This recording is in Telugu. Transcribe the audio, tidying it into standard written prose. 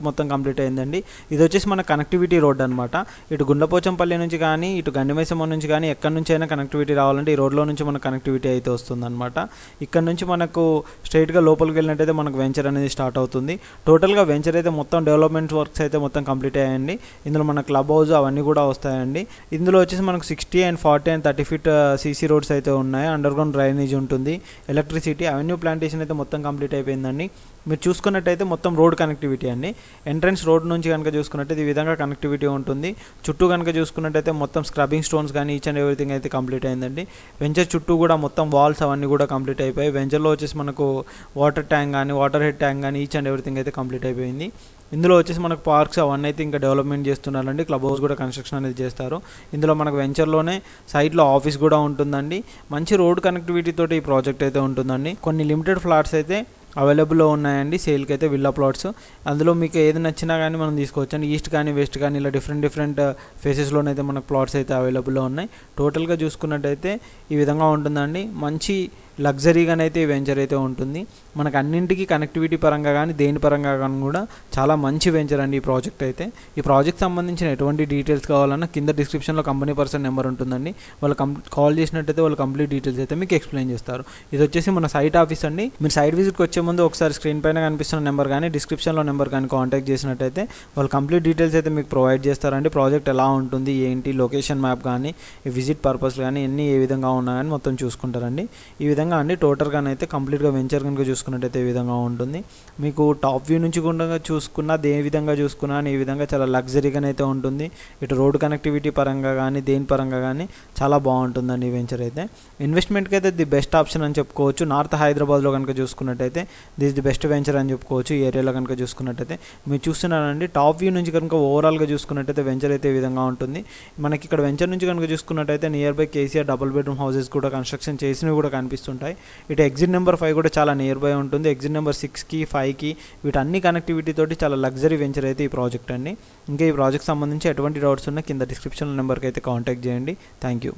మొత్తం కంప్లీట్ అయిందండి. ఇది వచ్చేసి మన కనెక్టివిటీ రోడ్ అనమాట. ఇటు గుండ్లపోచంపల్లి నుంచి కానీ ఇటు గండిమైసమ్మ నుంచి కానీ ఎక్కడి నుంచి అయినా కనెక్టివిటీ రావాలంటే ఈ రోడ్లో నుంచి మనకు కనెక్టివిటీ అయితే వస్తుందన్నమాట. ఇక్కడ నుంచి మనకు స్ట్రైట్గా లోపలికి వెళ్ళినట్టయితే మనకు వెంచర్ అనేది స్టార్ట్ అవుతుంది. టోటల్గా వెంచర్ అయితే మొత్తం డెవలప్మెంట్ వర్క్స్ అయితే మొత్తం కంప్లీట్ అయ్యాయండి. ఇందులో మన క్లబ్ హౌస్ అవన్నీ కూడా వస్తాయండి. ఇందులో వచ్చేసి మనకు 60 and 40 and 30 feet CC roads అయితే ఉన్నాయి. అండర్ గ్రౌండ్ డ్రైనేజ్ ఉంటుంది, ఎలక్ట్రిసిటీ, అవెన్యూ ప్లాంటేషన్ అయితే మొత్తం కంప్లీట్ అయిపోయిందండి. మీరు చూసుకున్నట్టయితే మొత్తం రోడ్ కనెక్టివిటీ అండి. ఎంట్రన్స్ రోడ్ నుంచి కనుక చూసుకున్నట్టయితే ఈ విధంగా కనెక్టివిటీ ఉంటుంది. చుట్టూ కనుక చూసుకున్నట్టయితే మొత్తం స్క్రబ్బింగ్ స్టోన్స్ కానీ ఈచ్ అండ్ ఎవ్రీథింగ్ అయితే కంప్లీట్ అయిందండి. వెంచర్ చుట్టూ కూడా మొత్తం వాల్స్ అవన్నీ కూడా కంప్లీట్ అయిపోయాయి. వెంచర్లో వచ్చేసి మనకు వాటర్ ట్యాంక్ కానీ వాటర్ హెడ్ ట్యాంక్ కానీ ఈచ్ అండ్ ఎవ్రీథింగ్ అయితే కంప్లీట్ అయిపోయింది. ఇందులో వచ్చేసి మనకు పార్క్స్ అవన్నీ అయితే ఇంకా డెవలప్మెంట్ చేస్తున్నారండి. క్లబ్ హౌస్ కూడా కన్స్ట్రక్షన్ అనేది చేస్తారు. ఇందులో మనకు వెంచర్లోనే సైట్లో ఆఫీస్ కూడా ఉంటుందండి. మంచి రోడ్ కనెక్టివిటీ తోటి ఈ ప్రాజెక్ట్ అయితే ఉంటుందండి. కొన్ని లిమిటెడ్ ఫ్లాట్స్ అయితే అవైలబుల్లో ఉన్నాయండి సేల్కి అయితే, విల్లా ప్లాట్స్. అందులో మీకు ఏది నచ్చినా కానీ మనం తీసుకోవచ్చు అండి. ఈస్ట్ కానీ వెస్ట్ కానీ ఇలా డిఫరెంట్ ఫేసెస్లోనైతే మనకు ప్లాట్స్ అయితే అవైలబుల్లో ఉన్నాయి. టోటల్గా చూసుకున్నట్టయితే ఈ విధంగా ఉంటుందండి. మంచి లగ్జరీగానైతే ఈ వెంచర్ అయితే ఉంటుంది. మనకు అన్నింటికి కనెక్టివిటీ పరంగా కానీ దేని పరంగా కానీ కూడా చాలా మంచి వెంచర్ అండి ఈ ప్రాజెక్ట్ అయితే. ఈ ప్రాజెక్ట్ సంబంధించిన ఎటువంటి డీటెయిల్స్ కావాలన్నా కింద డిస్క్రిప్షన్లో కంపెనీ పర్సన్ నెంబర్ ఉంటుందండి. వాళ్ళు కాల్ చేసినట్టయితే వాళ్ళు కంప్లీట్ డీటెయిల్స్ అయితే మీకు ఎక్స్ప్లెయిన్ చేస్తారు. ఇది వచ్చేసి మన సైట్ ఆఫీస్ అండి. మీరు సైట్ విజిట్కి వచ్చే ముందు ఒకసారి స్క్రీన్ పైన కనిపిస్తున్న నెంబర్ కానీ డిస్క్రిప్షన్లో నెంబర్ కానీ కాంటాక్ట్ చేసినట్టయితే వాళ్ళు కంప్లీట్ డీటెయిల్స్ అయితే మీకు ప్రొవైడ్ చేస్తారండి. ప్రాజెక్ట్ ఎలా ఉంటుంది ఏంటి, లొకేషన్ మ్యాప్ కానీ విజిట్ పర్పస్ కానీ అన్నీ ఏ విధంగా ఉన్నాయని మొత్తం చూసుకుంటారండి. ఈ విధంగా అండి టోటల్గా అయితే కంప్లీట్గా వెంచర్ కనుక చూసుకున్నట్టయితే ఈ విధంగా ఉంటుంది. మీకు టాప్ వ్యూ నుంచి కూడా చూసుకున్నా ఏ విధంగా చూసుకున్నా ఈ విధంగా చాలా లగ్జరీగానైతే ఉంటుంది. ఇటు రోడ్ కనెక్టివిటీ పరంగా కానీ దేని పరంగా కానీ చాలా బాగుంటుందండి ఈ వెంచర్ అయితే. ఇన్వెస్ట్మెంట్కి అయితే ది బెస్ట్ ఆప్షన్ అని చెప్పుకోవచ్చు. నార్త్ హైదరాబాద్లో కనుక చూసుకున్నట్టయితే దిస్ ది బెస్ట్ వెంచర్ అని చెప్పుకోవచ్చు. ఈ ఏరియాలో కనుక చూసుకున్నట్టయితే మీరు చూస్తున్నారండి టాప్ వ్యూ నుంచి కనుక ఓవరాల్గా చూసుకున్నట్టయితే వెంచర్ అయితే ఈ విధంగా ఉంటుంది. మనకి ఇక్కడ వెంచర్ నుంచి కనుక చూసుకున్నట్టయితే near by KCR double bedroom houses కూడా కన్స్ట్రక్షన్ చేసినవి కూడా కనిపిస్తుంటాయి. ఇటు ఎగ్జిట్ నెంబర్ 5 కూడా చాలా నియర్ బై ఉంటుంది. ఎగ్జిట్ నెంబర్ 6కి 5కి వీటన్ని కనెక్టివిటీ తోటి చాలా లగ్జరీ వెంచర్ అయితే ఈ ప్రాజెక్ట్ అండి. ఇంకా ఈ ప్రాజెక్ట్ సంబంధించి ఎటువంటి డౌట్స్ ఉన్నా కింద డిస్క్రిప్షన్ నెంబర్కి అయితే కాంటాక్ట్ చేయండి. Thank you.